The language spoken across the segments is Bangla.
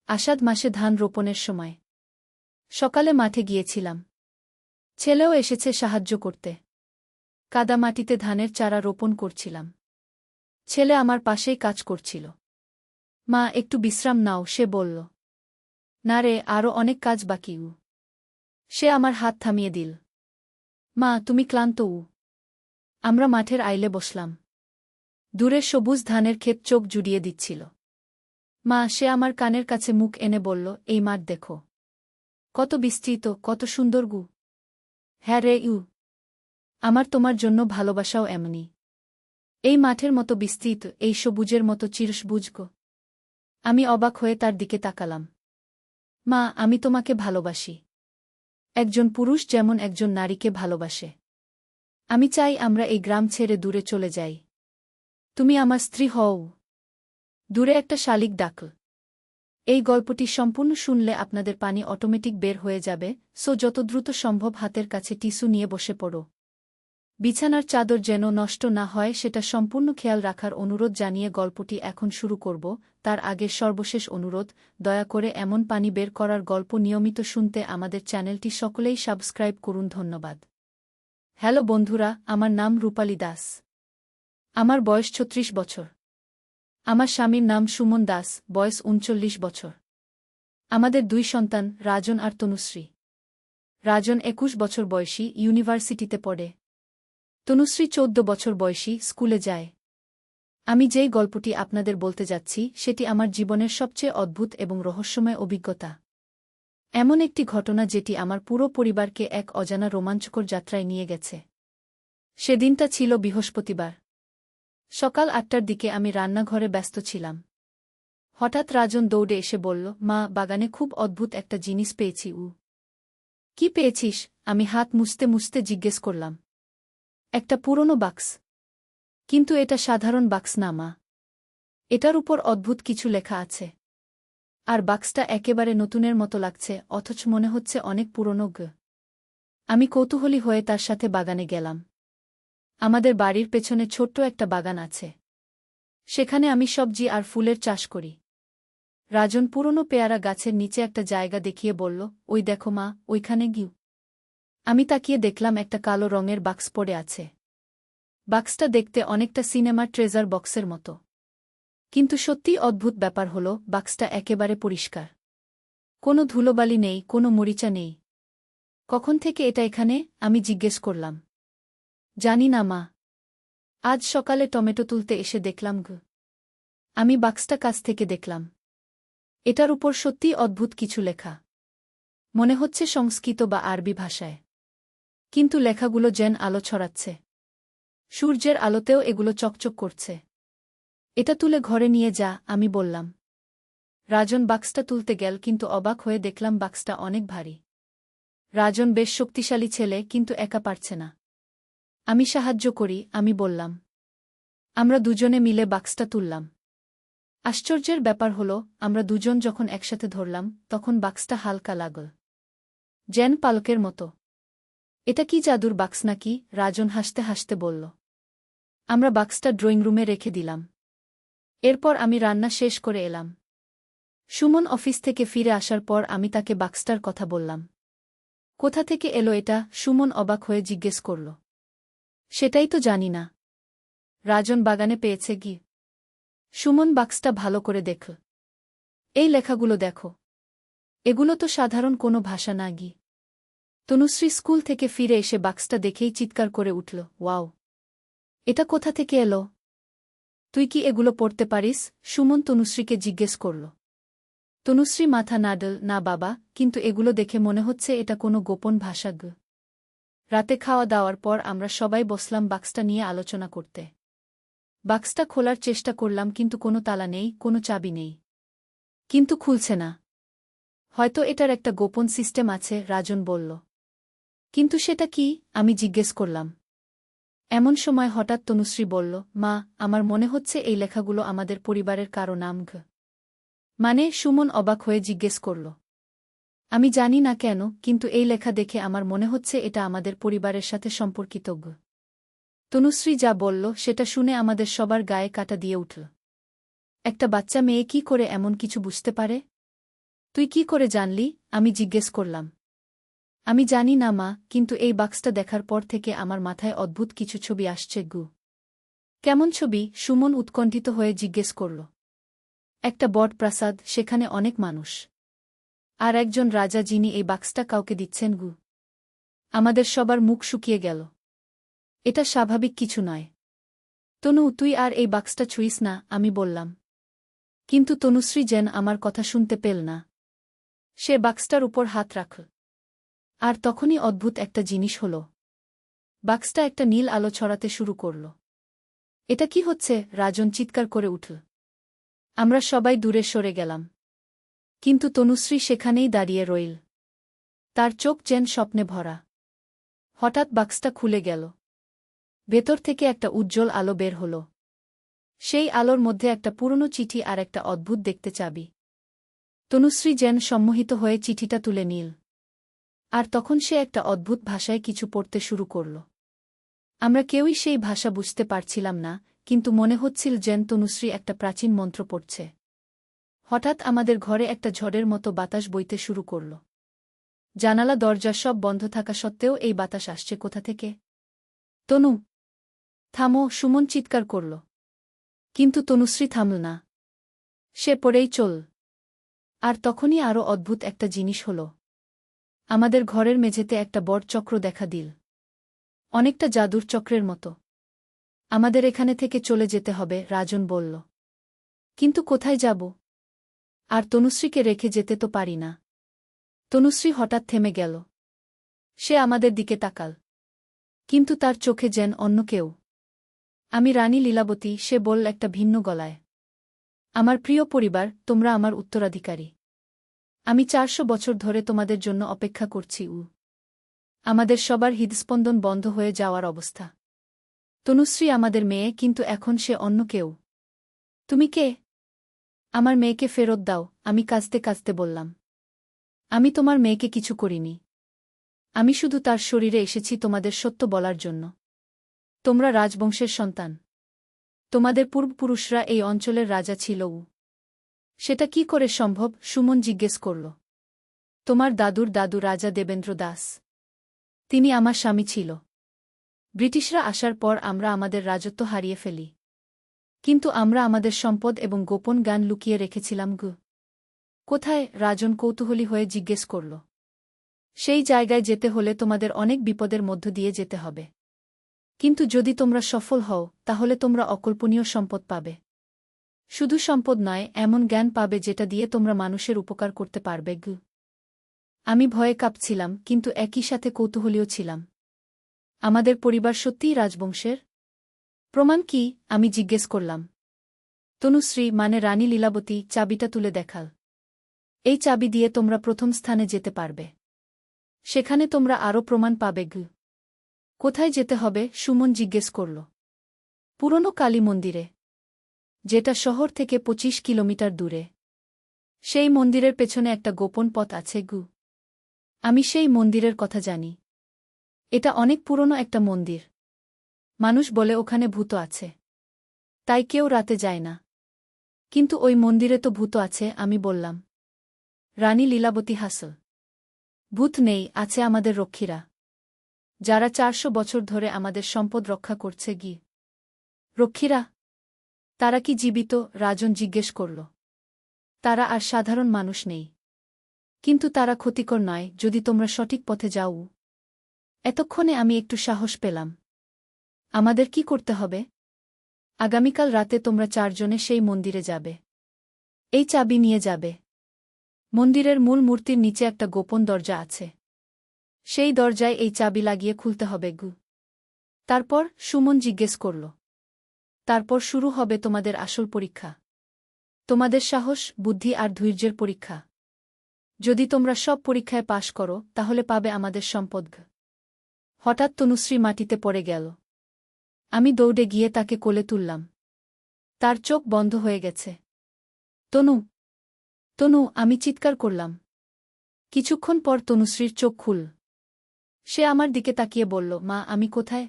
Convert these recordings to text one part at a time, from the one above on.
আষাঢ় মাসে ধান রোপণের সময় সকালে মাঠে গিয়েছিলাম। ছেলেও এসেছে সাহায্য করতে। কাদামাটিতে ধানের চারা রোপণ করছিলাম। ছেলে আমার পাশেই কাজ করছিল। মা, একটু বিশ্রাম নাও, সে বলল। না রে, আরও অনেক কাজ বাকি। সে আমার হাত থামিয়ে দিল। মা, তুমি ক্লান্ত? আমরা মাঠের আইলে বসলাম। দূরে সবুজ ধানের ক্ষেত চোখ জুড়িয়ে দিচ্ছিল। মা, সে আমার কানের কাছে মুখ এনে বলল, এই মাঠ দেখো, কত বিস্তৃত, কত সুন্দর। হ্যাঁ রে আমার তোমার জন্য ভালোবাসাও এমনি। এই মাঠের মতো বিস্তৃত, এই সবুজের মতো চিরসবুজ। আমি অবাক হয়ে তার দিকে তাকালাম। মা, আমি তোমাকে ভালোবাসি, একজন পুরুষ যেমন একজন নারীকে ভালোবাসে। আমি চাই আমরা এই গ্রাম ছেড়ে দূরে চলে যাই। তুমি আমার স্ত্রী হও। দূরে একটা শালিক ডাকল। এই গল্পটি সম্পূর্ণ শুনলে আপনাদের পানি অটোমেটিক বের হয়ে যাবে, সো যত দ্রুত সম্ভব হাতের কাছে টিস্যু নিয়ে বসে পড়ো। বিছানার চাদর যেন নষ্ট না হয় সেটা সম্পূর্ণ খেয়াল রাখার অনুরোধ জানিয়ে গল্পটি এখন শুরু করব। তার আগে সর্বশেষ অনুরোধ, দয়া করে এমন পানি বের করার গল্প নিয়মিত শুনতে আমাদের চ্যানেলটি সকলেই সাবস্ক্রাইব করুন। ধন্যবাদ। হ্যালো বন্ধুরা, আমার নাম রূপালী দাস। আমার বয়স ৩৬ বছর। আমার স্বামীর নাম সুমন দাস, বয়স ৩৯ বছর। আমাদের ২ সন্তান, রাজন আর তনুশ্রী। রাজন ২১ বছর বয়সী, ইউনিভার্সিটিতে পড়ে। তনুশ্রী ১৪ বছর বয়সী, স্কুলে যায়। আমি যেই গল্পটি আপনাদের বলতে যাচ্ছি সেটি আমার জীবনের সবচেয়ে অদ্ভুত এবং রহস্যময় অভিজ্ঞতা। এমন একটি ঘটনা যেটি আমার পুরো পরিবারকে এক অজানা রোমাঞ্চকর যাত্রায় নিয়ে গেছে। সেদিনটা ছিল বৃহস্পতিবার। সকাল ৮টার দিকে আমি রান্নাঘরে ব্যস্ত ছিলাম। হঠাৎ রাজন দৌড়ে এসে বলল, মা, বাগানে খুব অদ্ভুত একটা জিনিস পেয়েছি। কি পেয়েছিস? আমি হাত মুছতে মুছতে জিজ্ঞেস করলাম। একটা পুরনো বাক্স। কিন্তু এটা সাধারণ বাক্স না মা। এটার উপর অদ্ভুত কিছু লেখা আছে। আর বাক্সটা একেবারে নতুনের মতো লাগছে, অথচ মনে হচ্ছে অনেক পুরনো। আমি কৌতূহলী হয়ে তার সাথে বাগানে গেলাম। আমাদের বাড়ির পেছনে ছোট্ট একটা বাগান আছে। সেখানে আমি সবজি আর ফুলের চাষ করি। রাজন পুরনো পেয়ারা গাছের নিচে একটা জায়গা দেখিয়ে বলল, ওই দেখো মা, ওইখানে গিয়ে। আমি তাকিয়ে দেখলাম একটা কালো রঙের বাক্স পড়ে আছে। বাক্সটা দেখতে অনেকটা সিনেমার ট্রেজার বক্সের মতো। কিন্তু সত্যিই অদ্ভুত ব্যাপার হল, বাক্সটা একেবারে পরিষ্কার। কোনো ধুলোবালি নেই, কোনো মরিচা নেই। কখন থেকে এটা এখানে? আমি জিজ্ঞেস করলাম। জানি না মা। আজ সকালে টমেটো তুলতে এসে দেখলাম। আমি বাক্সটা কাছ থেকে দেখলাম। এটার উপর সত্যিই অদ্ভুত কিছু লেখা। মনে হচ্ছে সংস্কৃত বা আরবি ভাষায়। কিন্তু লেখাগুলো যেন আলো ছড়াচ্ছে। সূর্যের আলোতেও এগুলো চকচক করছে। এটা তুলে ঘরে নিয়ে যা, আমি বললাম। রাজন বাক্সটা তুলতে গেল, কিন্তু অবাক হয়ে দেখলাম বাক্সটা অনেক ভারী। রাজন বেশ শক্তিশালী ছেলে, কিন্তু একা পারছে না। আমি সাহায্য করি, আমি বললাম। আমরা দুজনে মিলে বাক্সটা তুললাম। আশ্চর্যের ব্যাপার হল, আমরা দুজন যখন একসাথে ধরলাম তখন বাক্সটা হালকা লাগল, যেন পালকের মতো। এটা কি জাদুর বাক্স নাকি? রাজন হাসতে হাসতে বলল। আমরা বাক্সটা ড্রয়িং রুমে রেখে দিলাম। এরপর আমি রান্না শেষ করে এলাম। সুমন অফিস থেকে ফিরে আসার পর আমি তাকে বাক্সটার কথা বললাম। কোথা থেকে এলো এটা? সুমন অবাক হয়ে জিজ্ঞেস করল। সেটাই তো জানি না। রাজন বাগানে পেয়েছে গি। সুমন বাক্সটা ভালো করে দেখল। এই লেখাগুলো দেখো। এগুলো তো সাধারণ কোনো ভাষা না গি। তনুশ্রী স্কুল থেকে ফিরে এসে বাক্সটা দেখেই চিৎকার করে উঠল, ওয়াও! এটা কোথা থেকে এলো? তুই কি এগুলো পড়তে পারিস? সুমন তনুশ্রীকে জিজ্ঞেস করল। তনুশ্রী মাথা নাড়ল, না বাবা, কিন্তু এগুলো দেখে মনে হচ্ছে এটা কোনো গোপন ভাষা। রাতে খাওয়া দাওয়ার পর আমরা সবাই বসলাম বাক্সটা নিয়ে আলোচনা করতে। বাক্সটা খোলার চেষ্টা করলাম, কিন্তু কোনো তালা নেই, কোনো চাবি নেই। কিন্তু খুলছে না। হয়তো এটার একটা গোপন সিস্টেম আছে, রাজন বলল। কিন্তু সেটা কি? আমি জিজ্ঞেস করলাম। এমন সময় হঠাৎ তনুশ্রী বলল, মা, আমার মনে হচ্ছে এই লেখাগুলো আমাদের পরিবারের কারো নাম। মানে? সুমন অবাক হয়ে জিজ্ঞেস করল। আমি জানি না কেন, কিন্তু এই লেখা দেখে আমার মনে হচ্ছে এটা আমাদের পরিবারের সাথে সম্পর্কিত। তনুশ্রী যা বলল সেটা শুনে আমাদের সবার গায়ে কাঁটা দিয়ে উঠল। একটা বাচ্চা মেয়ে কি করে এমন কিছু বুঝতে পারে? তুই কি করে জানলি? আমি জিজ্ঞেস করলাম। আমি জানি না মা, কিন্তু এই বাক্সটা দেখার পর থেকে আমার মাথায় অদ্ভুত কিছু ছবি আসছে গু। কেমন ছবি? সুমন উৎকণ্ঠিত হয়ে জিজ্ঞেস করল। একটা বট প্রাসাদ, সেখানে অনেক মানুষ। আর একজন রাজা যিনি এই বাক্সটা কাউকে দিচ্ছেন গু। আমাদের সবার মুখ শুকিয়ে গেল। এটা স্বাভাবিক কিছু নয়। তনু, তুই আর এই বাক্সটা ছুঁইস না, আমি বললাম। কিন্তু তনুশ্রী যেন আমার কথা শুনতে পেল না। সে বাক্সটার উপর হাত রাখল। আর তখনই অদ্ভুত একটা জিনিস হল। বাক্সটা একটা নীল আলো ছড়াতে শুরু করল। এটা কি হচ্ছে? রাজন চিৎকার করে উঠল। আমরা সবাই দূরে সরে গেলাম। কিন্তু তনুশ্রী সেখানেই দাঁড়িয়ে রইল। তার চোখ যেন স্বপ্নে ভরা। হঠাৎ বাক্সটা খুলে গেল। ভেতর থেকে একটা উজ্জ্বল আলো বের হল। সেই আলোর মধ্যে একটা পুরনো চিঠি আর একটা অদ্ভুত দেখতে চাবি। তনুশ্রী যেন সম্মোহিত হয়ে চিঠিটা তুলে নিল। আর তখন সে একটা অদ্ভুত ভাষায় কিছু পড়তে শুরু করল। আমরা কেউই সেই ভাষা বুঝতে পারছিলাম না, কিন্তু মনে হচ্ছিল যেন তনুশ্রী একটা প্রাচীন মন্ত্র পড়ছে। হঠাৎ আমাদের ঘরে একটা ঝড়ের মতো বাতাস বইতে শুরু করল। জানালা দরজা সব বন্ধ থাকা সত্ত্বেও এই বাতাস আসছে কোথা থেকে? তনু, থামো! সুমন চিৎকার করল। কিন্তু তনুশ্রী থামল না। সে পড়েই চল। আর তখনই আরও অদ্ভুত একটা জিনিস হল। আমাদের ঘরের মেঝেতে একটা বড় চক্র দেখা দিল। অনেকটা জাদুর চক্রের মতো। আমাদের এখানে থেকে চলে যেতে হবে, রাজন বলল। কিন্তু কোথায় যাব? আর তনুশ্রীকে রেখে যেতে তো পারি না। তনুশ্রী হঠাৎ থেমে গেল। সে আমাদের দিকে তাকাল। কিন্তু তার চোখে যেন অন্য কেউ। আমি রানী লীলাবতী, সে বলল একটা ভিন্ন গলায়। আমার প্রিয় পরিবার, তোমরা আমার উত্তরাধিকারী। আমি 400 বছর ধরে তোমাদের জন্য অপেক্ষা করছি। আমাদের সবার হৃদস্পন্দন বন্ধ হয়ে যাওয়ার অবস্থা। তনুশ্রী আমাদের মেয়ে, কিন্তু এখন সে অন্য কেউ। তুমি কে? আমার মেয়েকে ফেরত দাও, আমি কাঁদতে কাঁদতে বললাম। আমি তোমার মেয়েকে কিছু করিনি। আমি শুধু তার শরীরে এসেছি তোমাদের সত্য বলার জন্য। তোমরা রাজবংশের সন্তান। তোমাদের পূর্বপুরুষরা এই অঞ্চলের রাজা ছিল। সেটা কি করে সম্ভব? সুমন জিজ্ঞেস করল। তোমার দাদুর দাদু রাজা দেবেন্দ্র দাস। তিনি আমার স্বামী ছিল। ব্রিটিশরা আসার পর আমরা আমাদের রাজত্ব হারিয়ে ফেলি। কিন্তু আমরা আমাদের সম্পদ এবং গোপন জ্ঞান লুকিয়ে রেখেছিলাম গু। কোথায়? রাজন কৌতূহলী হয়ে জিজ্ঞেস করল। সেই জায়গায় যেতে হলে তোমাদের অনেক বিপদের মধ্য দিয়ে যেতে হবে। কিন্তু যদি তোমরা সফল হও, তাহলে তোমরা অকল্পনীয় সম্পদ পাবে। শুধু সম্পদ নয়, এমন জ্ঞান পাবে যেটা দিয়ে তোমরা মানুষের উপকার করতে পারবে গু। আমি ভয়ে কাঁপছিলাম, কিন্তু একই সাথে কৌতূহলীও ছিলাম। আমাদের পরিবার সত্যিই রাজবংশের? প্রমাণ কি? আমি জিজ্ঞেস করলাম। তনুশ্রী, মানে রানী লীলাবতী, চাবিটা তুলে দেখাল। এই চাবি দিয়ে তোমরা প্রথম স্থানে যেতে পারবে। সেখানে তোমরা আরও প্রমাণ পাবে গু। কোথায় যেতে হবে? সুমন জিজ্ঞেস করল। পুরনো কালী মন্দিরে, যেটা শহর থেকে 25 কিলোমিটার দূরে। সেই মন্দিরের পেছনে একটা গোপন পথ আছে গু। আমি সেই মন্দিরের কথা জানি। এটা অনেক পুরনো একটা মন্দির। মানুষ বলে ওখানে ভূত আছে। তাই কেউ রাতে যায় না। কিন্তু ওই মন্দিরে তো ভূত আছে, আমি বললাম। রানী লীলাবতী হাসল। ভূত নেই, আছে আমাদের রক্ষীরা। যারা 400 বছর ধরে আমাদের সম্পদ রক্ষা করছে গি। রক্ষীরা? তারা কি জীবিত? রাজন জিজ্ঞেস করল। তারা আর সাধারণ মানুষ নেই। কিন্তু তারা ক্ষতিকর নয় যদি তোমরা সঠিক পথে যাও। এতক্ষণে আমি একটু সাহস পেলাম। আমাদের কি করতে হবে? আগামীকাল রাতে তোমরা 4 জনে সেই মন্দিরে যাবে। এই চাবি নিয়ে যাবে। মন্দিরের মূল মূর্তির নিচে একটা গোপন দরজা আছে। সেই দরজায় এই চাবি লাগিয়ে খুলতে হবে গু। তারপর? সুমন জিজ্ঞেস করল। তারপর শুরু হবে তোমাদের আসল পরীক্ষা। তোমাদের সাহস, বুদ্ধি আর ধৈর্যের পরীক্ষা। যদি তোমরা সব পরীক্ষায় পাশ করো, তাহলে পাবে আমাদের সম্পদ। হঠাৎ তনুশ্রী মাটিতে পড়ে গেল। আমি দৌড়ে গিয়ে তাকে কোলে তুললাম। তার চোখ বন্ধ হয়ে গেছে। তনু, তনু, আমি চিৎকার করলাম। কিছুক্ষণ পর তনুশ্রীর চোখ খুল। সে আমার দিকে তাকিয়ে বলল, মা, আমি কোথায়?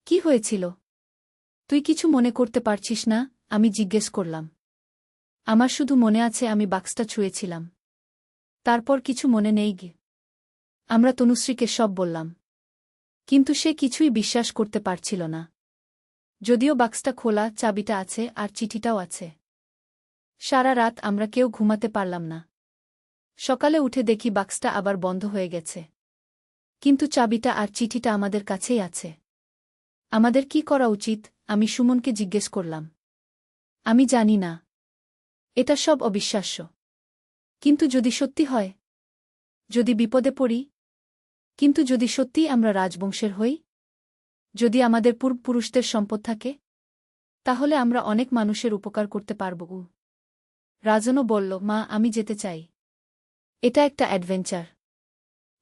কি হয়েছিল? তুই কিছু মনে করতে পারছিস না? আমি জিজ্ঞেস করলাম। আমার শুধু মনে আছে আমি বাক্সটা ছুঁয়েছিলাম। তারপর কিছু মনে নেই গে। আমরা তনুশ্রীকে সব বললাম। কিন্তু সে কিছুই বিশ্বাস করতে পারছিল না। যদিও বাক্সটা খোলা, চাবিটা আছে আর চিঠিটাও আছে। সারা রাত আমরা কেউ ঘুমাতে পারলাম না। সকালে উঠে দেখি বাক্সটা আবার বন্ধ হয়ে গেছে। কিন্তু চাবিটা আর চিঠিটা আমাদের কাছেই আছে। আমাদের কি করা উচিত? আমি সুমনকে জিজ্ঞেস করলাম। আমি জানি না। এটা সব অবিশ্বাস্য। কিন্তু যদি সত্যি হয়? যদি বিপদে পড়ি? কিন্তু যদি সত্যিই আমরা রাজবংশের হই? যদি আমাদের পূর্বপুরুষদের সম্পদ থাকে? তাহলে আমরা অনেক মানুষের উপকার করতে পারব। রাজনও বলল, মা, আমি যেতে চাই। এটা একটা অ্যাডভেঞ্চার।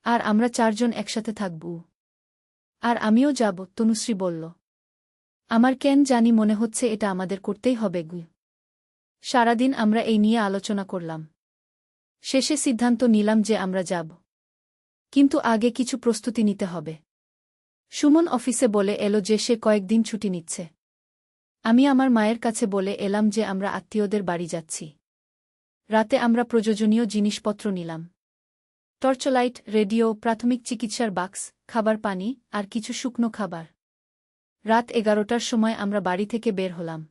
আর আমরা 4 জন একসাথে থাকব। আর আমিও যাব, তনুশ্রী বলল। আমার কেন জানি মনে হচ্ছে এটা আমাদের করতেই হবে। সারাদিন আমরা এই নিয়ে আলোচনা করলাম। শেষে সিদ্ধান্ত নিলাম যে আমরা যাব। কিন্তু আগে কিছু প্রস্তুতি নিতে হবে। সুমন অফিসে বলে এলো যে সে কয়েকদিন ছুটি নিচ্ছে। আমি আমার মায়ের কাছে বলে এলাম যে আমরা আত্মীয়দের বাড়ি যাচ্ছি। রাতে আমরা প্রয়োজনীয় জিনিসপত্র নিলাম। টর্চলাইট, রেডিও, প্রাথমিক চিকিৎসার বাক্স, খাবার, পানি আর কিছু শুকনো খাবার। রাত 11টার সময় আমরা বাড়ি থেকে বের হলাম।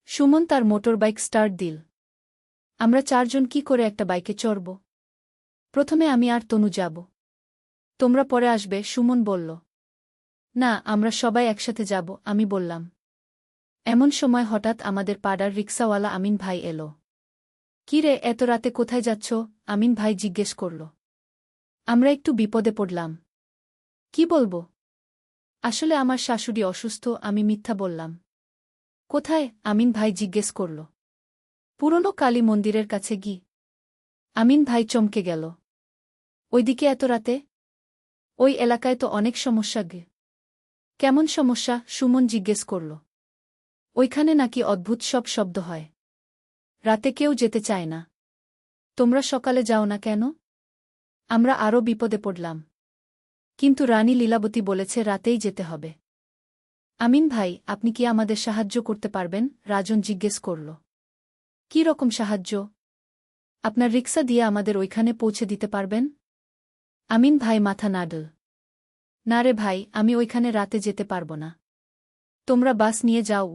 সুমন তার মোটরবাইক স্টার্ট দিল। আমরা 4 জন কি করে একটা বাইকে চড়ব? প্রথমে আমি আর তনু যাব। তোমরা পরে আসবে, সুমন বলল। না, আমরা সবাই একসাথে যাব, আমি বললাম। এমন সময় হঠাৎ আমাদের পাড়ার রিক্সাওয়ালা আমিন ভাই এলো। কি রে, এত রাতে কোথায় যাচ্ছ? আমিন ভাই জিজ্ঞেস করল। আমরা একটু বিপদে পড়লাম। কি বলবো? আসলে আমার শাশুড়ি অসুস্থ, আমি মিথ্যা বললাম। কোথায়? আমিন ভাই জিজ্ঞেস করল। পুরনো কালী মন্দিরের কাছে গি। আমিন ভাই চমকে গেল। ওইদিকে এত রাতে? ওই এলাকায় তো অনেক সমস্যা গে। কেমন সমস্যা? সুমন জিজ্ঞেস করল। ওইখানে নাকি অদ্ভুত সব শব্দ হয়। রাতে কেউ যেতে চায় না। তোমরা সকালে যাও না কেন? আমরা আরও বিপদে পড়লাম। কিন্তু রানী লীলাবতী বলেছে রাতেই যেতে হবে। আমিন ভাই, আপনি কি আমাদের সাহায্য করতে পারবেন? রাজন জিজ্ঞেস করল। কী রকম সাহায্য? আপনার রিক্সা দিয়ে আমাদের ওইখানে পৌঁছে দিতে পারবেন? আমিন ভাই মাথা নাড়ল। না রে ভাই, আমি ওইখানে রাতে যেতে পারব না। তোমরা বাস নিয়ে যাও।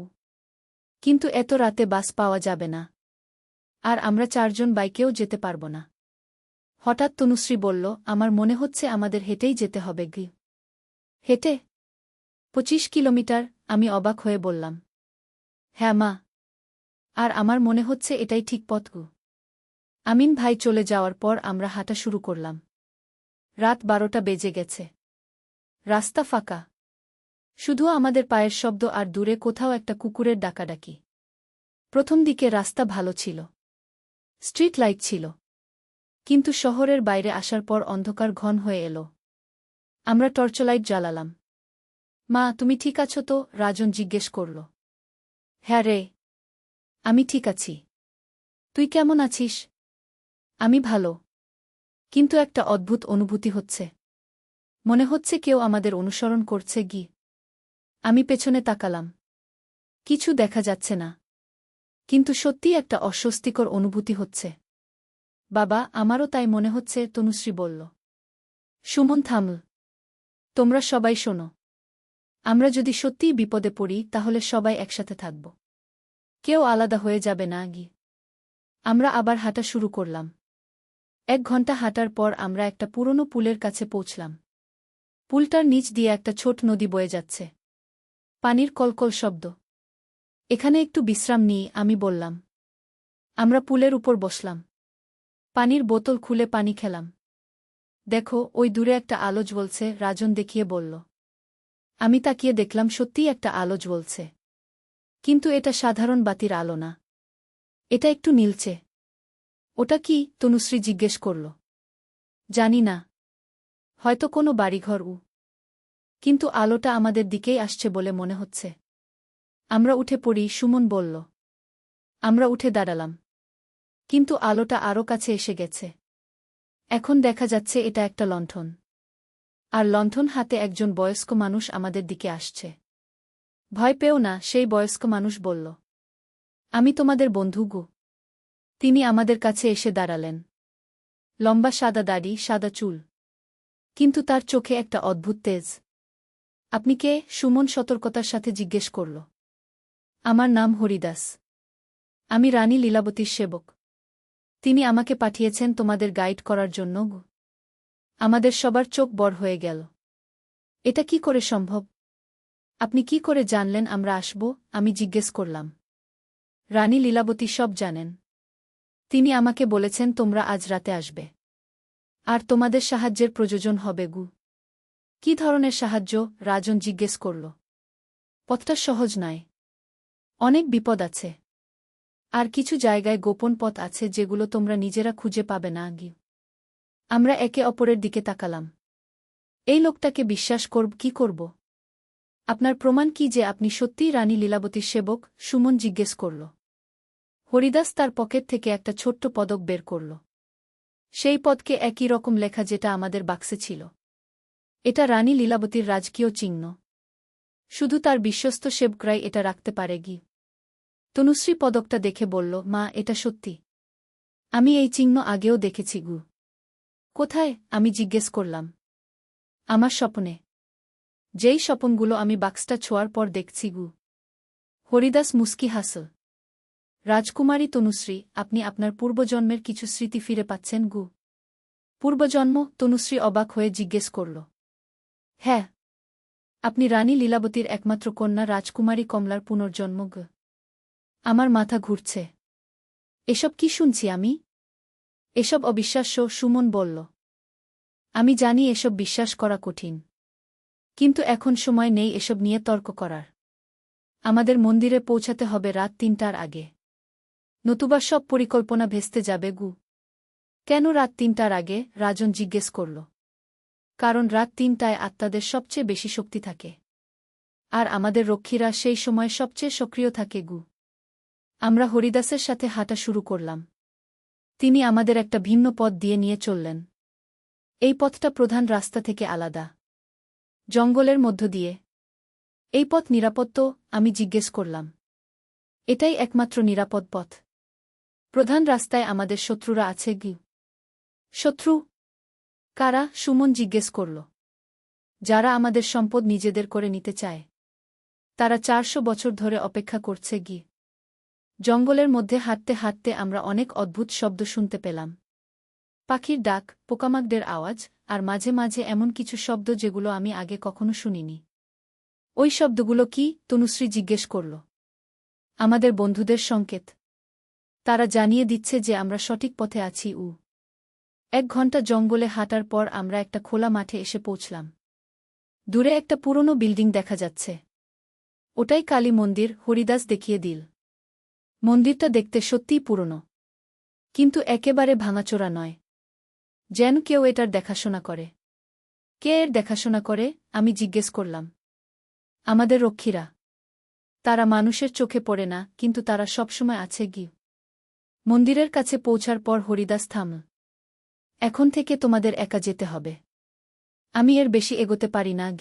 কিন্তু এত রাতে বাস পাওয়া যাবে না। আর আমরা 4 জন বাইকেও যেতে পারব না। হঠাৎ তনুশ্রী বলল, আমার মনে হচ্ছে আমাদের হেঁটেই যেতে হবে। গি হেঁটে? 25 কিলোমিটার? আমি অবাক হয়ে বললাম। হ্যাঁ মা। আর আমার মনে হচ্ছে এটাই ঠিক পথ। আমিন ভাই চলে যাওয়ার পর আমরা হাঁটা শুরু করলাম। রাত 12টা বেজে গেছে। রাস্তা ফাঁকা। শুধু আমাদের পায়ের শব্দ আর দূরে কোথাও একটা কুকুরের ডাকাডাকি। প্রথম দিকে রাস্তা ভালো ছিল। স্ট্রিট লাইট ছিল। কিন্তু শহরের বাইরে আসার পর অন্ধকার ঘন হয়ে এলো। আমরা টর্চলাইট জ্বালালাম। মা, তুমি ঠিক আছো তো? রাজন জিজ্ঞেস করল। হ্যাঁ রে, আমি ঠিক আছি। তুই কেমন আছিস? আমি ভালো। কিন্তু একটা অদ্ভুত অনুভূতি হচ্ছে। মনে হচ্ছে কেউ আমাদের অনুসরণ করছে। গি আমি পেছনে তাকালাম। কিছু দেখা যাচ্ছে না। কিন্তু সত্যিই একটা অস্বস্তিকর অনুভূতি হচ্ছে। বাবা, আমারও তাই মনে হচ্ছে, তনুশ্রী বলল। সুমন থামল। তোমরা সবাই শোনো। আমরা যদি সত্যিই বিপদে পড়ি তাহলে সবাই একসাথে থাকব। কেউ আলাদা হয়ে যাবে না। গি আমরা আবার হাঁটা শুরু করলাম। 1 ঘন্টা হাঁটার পর আমরা একটা পুরনো পুলের কাছে পৌঁছলাম। পুলটার নিচ দিয়ে একটা ছোট নদী বয়ে যাচ্ছে। পানির কলকল শব্দ। এখানে একটু বিশ্রাম নিই, আমি বললাম। আমরা পুলের উপর বসলাম। পানির বোতল খুলে পানি খেলাম। দেখো, ওই দূরে একটা আলো জ্বলছে, রাজন দেখিয়ে বলল। আমি তাকিয়ে দেখলাম সত্যিই একটা আলো জ্বলছে। কিন্তু এটা সাধারণ বাতির আলো না। এটা একটু নীলচে। ওটা কি? তনুশ্রী জিজ্ঞেস করল। জানি না। হয়তো কোনো বাড়িঘর। কিন্তু আলোটা আমাদের দিকেই আসছে বলে মনে হচ্ছে। আমরা উঠে পড়ি, সুমন বলল। আমরা উঠে দাঁড়ালাম। কিন্তু আলোটা আরও কাছে এসে গেছে। এখন দেখা যাচ্ছে এটা একটা লণ্ঠন। আর লণ্ঠন হাতে একজন বয়স্ক মানুষ আমাদের দিকে আসছে। ভয় পেও না, সেই বয়স্ক মানুষ বলল। আমি তোমাদের বন্ধু গো। তিনি আমাদের কাছে এসে দাঁড়ালেন। লম্বা সাদা দাড়ি, সাদা চুল। কিন্তু তার চোখে একটা অদ্ভুত তেজ। আপনি কে? সুমন সতর্কতার সাথে জিজ্ঞেস করল। আমার নাম হরিদাস। আমি রানী লীলাবতীর সেবক। তিনি আমাকে পাঠিয়েছেন তোমাদের গাইড করার জন্য। আমাদের সবার চোখ বড় হয়ে গেল। এটা কি করে সম্ভব? আপনি কি করে জানলেন আমরা আসব? আমি জিজ্ঞেস করলাম। রানী লীলাবতী সব জানেন। তিনি আমাকে বলেছেন তোমরা আজ রাতে আসবে। আর তোমাদের সাহায্যের প্রয়োজন হবে। কি ধরনের সাহায্য? রাজন জিজ্ঞেস করল। পথটা সহজ নয়। অনেক বিপদ আছে। আর কিছু জায়গায় গোপন পথ আছে যেগুলো তোমরা নিজেরা খুঁজে পাবে না। আমরা একে অপরের দিকে তাকালাম। এই লোকটাকে বিশ্বাস কি করব? আপনার প্রমাণ কি যে আপনি সত্যিই রানী লীলাবতীর সেবক? সুমন জিজ্ঞেস করল। হরিদাস তার পকেট থেকে একটা ছোট্ট পদক বের করল। সেই পদকে একই রকম লেখা যেটা আমাদের বাক্সে ছিল। এটা রানী লীলাবতীর রাজকীয় চিহ্ন। শুধু তার বিশ্বস্ত সেবকরাই এটা রাখতে পারে। তনুশ্রী পদকটা দেখে বলল, মা, এটা সত্যি। আমি এই চিহ্ন আগেও দেখেছি। কোথায়? আমি জিজ্ঞেস করলাম। আমার স্বপ্নে। যেই স্বপনগুলো আমি বাক্সটা ছোঁয়ার পর দেখছি। হরিদাস মুস্কি হাসল। রাজকুমারী তনুশ্রী, আপনি আপনার পূর্বজন্মের কিছু স্মৃতি ফিরে পাচ্ছেন। পূর্বজন্ম? তনুশ্রী অবাক হয়ে জিজ্ঞেস করল। হ্যাঁ। আপনি রানী লীলাবতীর একমাত্র কন্যা রাজকুমারী কমলার পুনর্জন্ম। আমার মাথা ঘুরছে। এসব কি শুনছি আমি? এসব অবিশ্বাস্য, সুমন বলল। আমি জানি এসব বিশ্বাস করা কঠিন। কিন্তু এখন সময় নেই এসব নিয়ে তর্ক করার। আমাদের মন্দিরে পৌঁছাতে হবে রাত ৩টার আগে। নতুবা সব পরিকল্পনা ভেস্তে যাবে। কেন রাত ৩টার আগে? রাজন জিজ্ঞেস করল। কারণ রাত ৩টায় আত্মাদের সবচেয়ে বেশি শক্তি থাকে। আর আমাদের রক্ষীরা সেই সময় সবচেয়ে সক্রিয় থাকে। আমরা হরিদাসের সাথে হাঁটা শুরু করলাম। তিনি আমাদের একটা ভিন্ন পথ দিয়ে নিয়ে চললেন। এই পথটা প্রধান রাস্তা থেকে আলাদা। জঙ্গলের মধ্য দিয়ে। এই পথ নিরাপদ তো? আমি জিজ্ঞেস করলাম। এটাই একমাত্র নিরাপদ পথ। প্রধান রাস্তায় আমাদের শত্রুরা আছে। শত্রু? কারা? সুমন জিজ্ঞেস করল। যারা আমাদের সম্পদ নিজেদের করে নিতে চায়। তারা ৪০০ বছর ধরে অপেক্ষা করছে। জঙ্গলের মধ্যে হাঁটতে হাঁটতে আমরা অনেক অদ্ভুত শব্দ শুনতে পেলাম। পাখির ডাক, পোকামাকড়ের আওয়াজ, আর মাঝে মাঝে এমন কিছু শব্দ যেগুলো আমি আগে কখনো শুনিনি। ওই শব্দগুলো কি? তনুশ্রী জিজ্ঞেস করল। আমাদের বন্ধুদের সংকেত। তারা জানিয়ে দিচ্ছে যে আমরা সঠিক পথে আছি। ১ ঘণ্টা জঙ্গলে হাঁটার পর আমরা একটা খোলা মাঠে এসে পৌঁছলাম। দূরে একটা পুরনো বিল্ডিং দেখা যাচ্ছে। ওটাই কালী মন্দির, হরিদাস দেখিয়ে দিল। মন্দিরটা দেখতে সত্যিই পুরনো। কিন্তু একেবারে ভাঙাচোরা নয়। যেন কেউ এটার দেখাশোনা করে। কে এর দেখাশোনা করে? আমি জিজ্ঞেস করলাম। আমাদের রক্ষীরা। তারা মানুষের চোখে পড়ে না, কিন্তু তারা সবসময় আছে। মন্দিরের কাছে পৌঁছার পর হরিদাস থামল। এখন থেকে তোমাদের একা যেতে হবে। আমি এর বেশি এগোতে পারি না।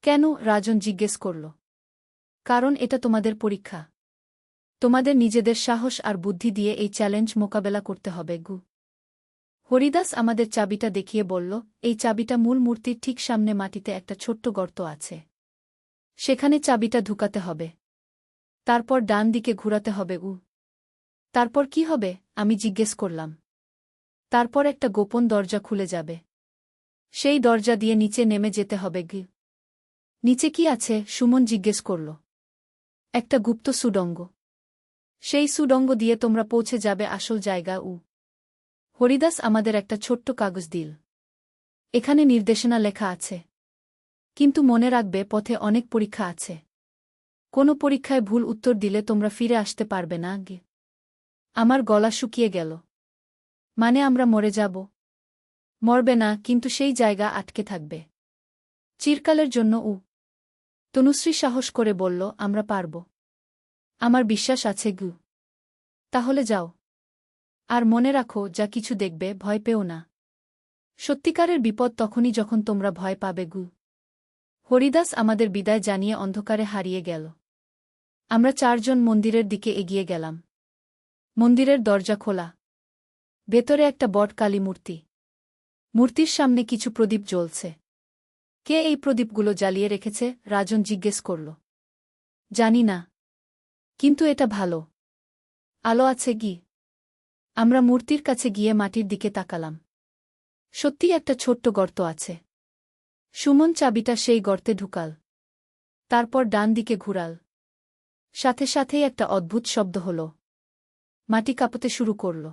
কেন? রাজন জিজ্ঞেস করল। কারণ এটা তোমাদের পরীক্ষা। তোমাদের নিজেদের সাহস আর বুদ্ধি দিয়ে এই চ্যালেঞ্জ মোকাবেলা করতে হবে। হরিদাস আমাদের চাবিটা দেখিয়ে বলল, এই চাবিটা মূল মূর্তির ঠিক সামনে মাটিতে একটা ছোট্ট গর্ত আছে। সেখানে চাবিটা ঢুকাতে হবে। তারপর ডান দিকে ঘুরাতে হবে। তারপর কি হবে? আমি জিজ্ঞেস করলাম। তারপর একটা গোপন দরজা খুলে যাবে। সেই দরজা দিয়ে নিচে নেমে যেতে হবে। নিচে কি আছে? সুমন জিজ্ঞেস করল। একটা গুপ্ত সুড়ঙ্গ। সেই সুড়ঙ্গ দিয়ে তোমরা পৌঁছে যাবে আসল জায়গা। হরিদাস আমাদের একটা ছোট্ট কাগজ দিল। এখানে নির্দেশনা লেখা আছে। কিন্তু মনে রাখবে, পথে অনেক পরীক্ষা আছে। কোনো পরীক্ষায় ভুল উত্তর দিলে তোমরা ফিরে আসতে পারবে না। আমার গলা শুকিয়ে গেল। মানে আমরা মরে যাব? মরবে না, কিন্তু সেই জায়গা আটকে থাকবে চিরকালের জন্য। তনুশ্রী সাহস করে বলল, আমরা পারব। আমার বিশ্বাস আছে। তাহলে যাও। আর মনে রাখো, যা কিছু দেখবে ভয় পেও না। সত্যিকারের বিপদ তখনই যখন তোমরা ভয় পাবে। হরিদাস আমাদের বিদায় জানিয়ে অন্ধকারে হারিয়ে গেল। আমরা ৪ জন মন্দিরের দিকে এগিয়ে গেলাম। মন্দিরের দরজা খোলা। ভেতরে একটা বট কালী মূর্তি। মূর্তির সামনে কিছু প্রদীপ জ্বলছে। কে এই প্রদীপগুলো জ্বালিয়ে রেখেছে? রাজন জিজ্ঞেস করল। জানি না, কিন্তু এটা ভালো আলো আছে কি। আমরা মূর্তির কাছে গিয়ে মাটির দিকে তাকালাম। সত্যিই একটা ছোট্ট গর্ত আছে। সুমন চাবিটা সেই গর্তে ঢুকাল। তারপর ডান দিকে ঘুরাল। সাথে সাথেই একটা অদ্ভুত শব্দ হল। মাটি কাঁপতে শুরু করল।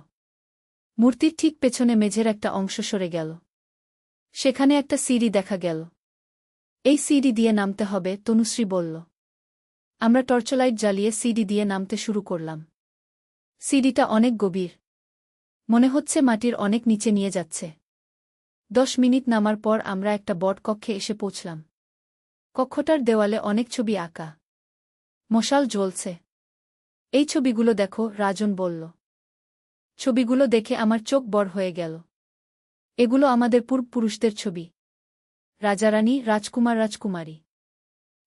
মূর্তির ঠিক পেছনে মেঝের একটা অংশ সরে গেল। সেখানে একটা সিঁড়ি দেখা গেল। এই সিঁড়ি দিয়ে নামতে হবে, তনুশ্রী বলল। আমরা টর্চলাইট জ্বালিয়ে সিঁড়ি দিয়ে নামতে শুরু করলাম। সিঁড়িটা অনেক গভীর। মনে হচ্ছে মাটির অনেক নিচে নিয়ে যাচ্ছে। 10 মিনিট নামার পর আমরা একটা বট কক্ষে এসে পৌঁছলাম। কক্ষটার দেওয়ালে অনেক ছবি আঁকা। মশাল জ্বলছে। এই ছবিগুলো দেখো, রাজন বলল। ছবিগুলো দেখে আমার চোখ বড় হয়ে গেল। এগুলো আমাদের পূর্বপুরুষদের ছবি। রাজারানী, রাজকুমার, রাজকুমারী।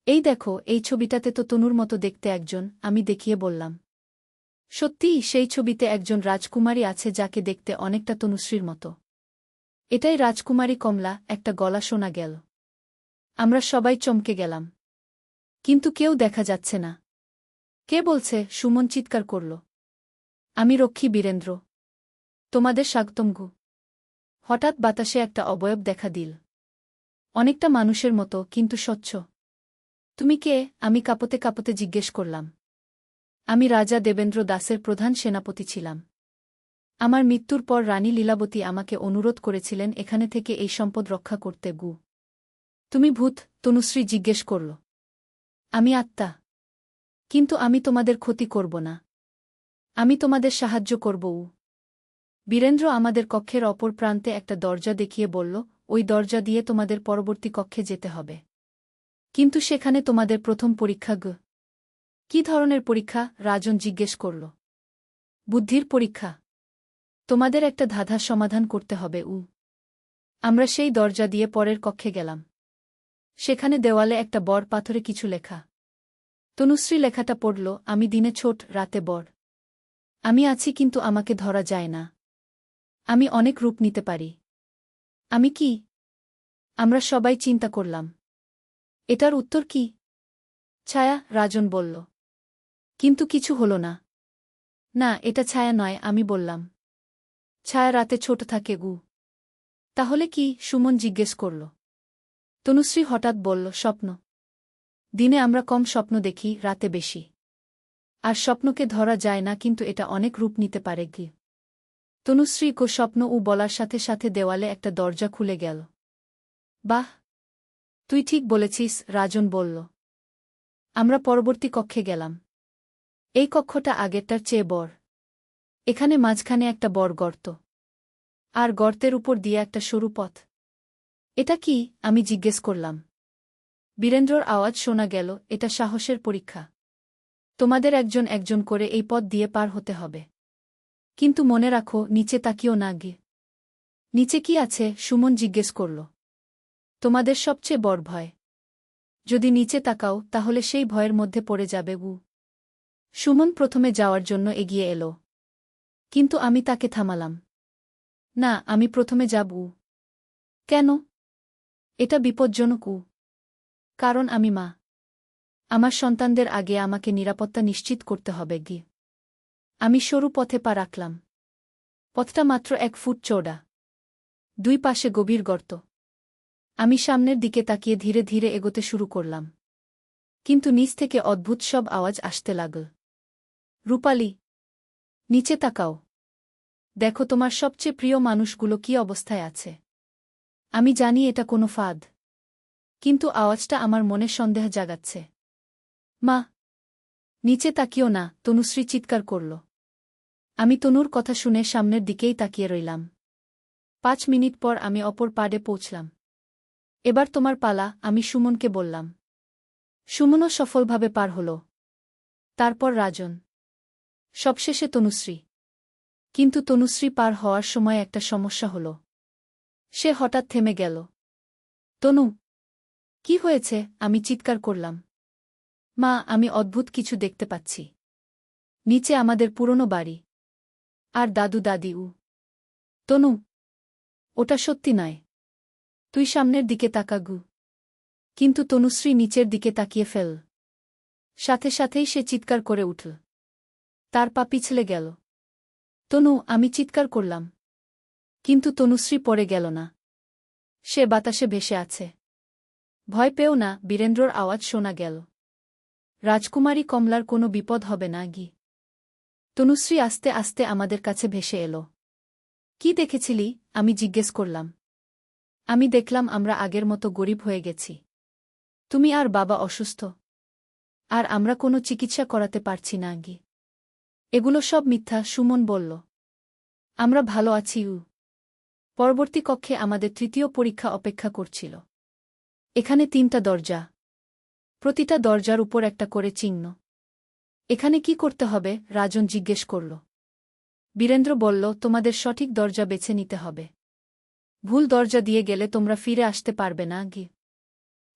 এই দেখো, এই ছবিটাতে তো তনুর মতো দেখতে একজন, আমি দেখিয়ে বললাম। সত্যিই সেই ছবিতে একজন রাজকুমারী আছে যাকে দেখতে অনেকটা তনুশ্রীর মতো। এটাই রাজকুমারী কমলা, একটা গলা শোনা গেল। আমরা সবাই চমকে গেলাম। কিন্তু কেউ দেখা যাচ্ছে না। কে বলছে? সুমন চিৎকার করল। আমি রক্ষী বীরেন্দ্র। তোমাদের স্বাগতম গু। হঠাৎ বাতাসে একটা অবয়ব দেখা দিল। অনেকটা মানুষের মতো, কিন্তু স্বচ্ছ। তুমি কে? আমি কাঁপতে কাঁপতে জিজ্ঞেস করলাম। আমি রাজা দেবেন্দ্র দাসের প্রধান সেনাপতি ছিলাম। আমার মৃত্যুর পর রানী লীলাবতী আমাকে অনুরোধ করেছিলেন এখানে থেকে এই সম্পদ রক্ষা করতে গু। তুমি ভূত? তনুশ্রী জিজ্ঞেস করল। আমি আত্মা। কিন্তু আমি তোমাদের ক্ষতি করব না। আমি তোমাদের সাহায্য করব। বীরেন্দ্র আমাদের কক্ষের অপর প্রান্তে একটা দরজা দেখিয়ে বলল, ওই দরজা দিয়ে তোমাদের পরবর্তী কক্ষে যেতে হবে। কিন্তু সেখানে তোমাদের প্রথম পরীক্ষা গ। কি ধরনের পরীক্ষা? রাজন জিজ্ঞেস করল। বুদ্ধির পরীক্ষা। তোমাদের একটা ধাঁধার সমাধান করতে হবে। আমরা সেই দরজা দিয়ে পরের কক্ষে গেলাম। সেখানে দেওয়ালে একটা বড় পাথরে কিছু লেখা। তনুশ্রী লেখাটা পড়ল, আমি দিনে ছোট, রাতে বড়। আমি আছি কিন্তু আমাকে ধরা যায় না। আমি অনেক রূপ নিতে পারি। আমি কি? আমরা সবাই চিন্তা করলাম। এটার উত্তর কি? ছায়া, রাজন বলল। কিন্তু কিছু হল না। না, এটা ছায়া নয়, আমি বললাম। ছায়া রাতে ছোট থাকে গু। তাহলে কি? সুমন জিজ্ঞেস করল। তনুশ্রী হঠাৎ বলল, স্বপ্ন। দিনে আমরা কম স্বপ্ন দেখি, রাতে বেশি। আর স্বপ্নকে ধরা যায় না, কিন্তু এটা অনেক রূপ নিতে পারে গি। তনুশ্রী কো স্বপ্ন বলার সাথে সাথে দেওয়ালে একটা দরজা খুলে গেল। বাহ, তুই ঠিক বলেছিস, রাজন বলল। আমরা পরবর্তী কক্ষে গেলাম। এই কক্ষটা আগেরটার চেয়ে বড়। এখানে মাঝখানে একটা বড় গর্ত। আর গর্তের উপর দিয়ে একটা সরু পথ। এটা কি? আমি জিজ্ঞেস করলাম। বীরেন্দ্রর আওয়াজ শোনা গেল, এটা সাহসের পরীক্ষা। তোমাদের একজন একজন করে এই পথ দিয়ে পার হতে হবে। কিন্তু মনে রাখো, নিচে তাকিও না গে। নিচে কি আছে? সুমন জিজ্ঞেস করল। তোমাদের সবচেয়ে বড় ভয়। যদি নিচে তাকাও তাহলে সেই ভয়ের মধ্যে পড়ে যাবে। সুমন প্রথমে যাওয়ার জন্য এগিয়ে এল। কিন্তু আমি তাকে থামালাম। না, আমি প্রথমে যাব। কেন? এটা বিপজ্জনক। কারণ আমি মা। আমার সন্তানদের আগে আমাকে নিরাপত্তা নিশ্চিত করতে হবে গি। আমি সরু পথে পা রাখলাম। পথটা মাত্র 1 ফুট চওড়া। 2 পাশে গভীর গর্ত। আমি সামনের দিকে তাকিয়ে ধীরে ধীরে এগোতে শুরু করলাম। কিন্তু নিচ থেকে অদ্ভুত সব আওয়াজ আসতে লাগল। রূপালি, নিচে তাকাও। দেখো তোমার সবচেয়ে প্রিয় মানুষগুলো কি অবস্থায় আছে। আমি জানি এটা কোনো ফাঁদ। কিন্তু আওয়াজটা আমার মনে সন্দেহ জাগাচ্ছে। মা, নিচে তাকিও না, তনুশ্রী চিৎকার করল। আমি তনুর কথা শুনে সামনের দিকেই তাকিয়ে রইলাম। 5 মিনিট পর আমি অপর পাড়ে পৌঁছলাম। এবার তোমার পালা, আমি সুমনকে বললাম। সুমনও সফলভাবে পার হল। তারপর রাজন। সবশেষে তনুশ্রী। কিন্তু তনুশ্রী পার হওয়ার সময় একটা সমস্যা হল। সে হঠাৎ থেমে গেল। তনু, কি হয়েছে? আমি চিৎকার করলাম। মা, আমি অদ্ভুত কিছু দেখতে পাচ্ছি। নিচে আমাদের পুরনো বাড়ি। আর দাদু দাদি। তনু, ওটা সত্যি নয়। তুই সামনের দিকে তাকা গু। কিন্তু তনুশ্রী নিচের দিকে তাকিয়ে ফেল। সাথে সাথেই সে চিৎকার করে উঠল। তার পা পিছলে গেল। তনু, আমি চিৎকার করলাম। কিন্তু তনুশ্রী পড়ে গেল না। সে বাতাসে ভেসে আছে। ভয় পেও না, বীরেন্দ্রর আওয়াজ শোনা গেল। রাজকুমারী কমলার কোনো বিপদ হবে না গি। তনুশ্রী আস্তে আস্তে আমাদের কাছে ভেসে এল। কি দেখেছিলি? আমি জিজ্ঞেস করলাম। আমি দেখলাম আমরা আগের মতো গরিব হয়ে গেছি। তুমি আর বাবা অসুস্থ। আর আমরা কোনো চিকিৎসা করাতে পারছি না গি। এগুলো সব মিথ্যা, সুমন বলল। আমরা ভালো আছি। পরবর্তী কক্ষে আমাদের তৃতীয় পরীক্ষা অপেক্ষা করছিল। এখানে 3টা দরজা। প্রতিটা দরজার উপর একটা করে চিহ্ন। এখানে কি করতে হবে? রাজন জিজ্ঞেস করল। বীরেন্দ্র বলল, তোমাদের সঠিক দরজা বেছে নিতে হবে। ভুল দরজা দিয়ে গেলে তোমরা ফিরে আসতে পারবে না গি।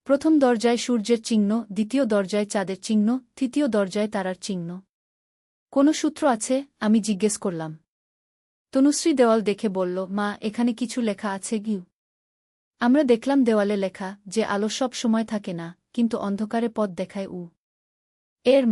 প্রথম দরজায় সূর্যের চিহ্ন, দ্বিতীয় দরজায় চাঁদের চিহ্ন, তৃতীয় দরজায় তারার চিহ্ন। কোনো সূত্র আছে? আমি জিজ্ঞেস করলাম। তনুশ্রী দেওয়াল দেখে বলল, মা, এখানে কিছু লেখা আছে গিউ। আমরা দেখলাম দেওয়ালে লেখা, যে আলো সব সময় থাকে না, কিন্তু অন্ধকারে পথ দেখায় এর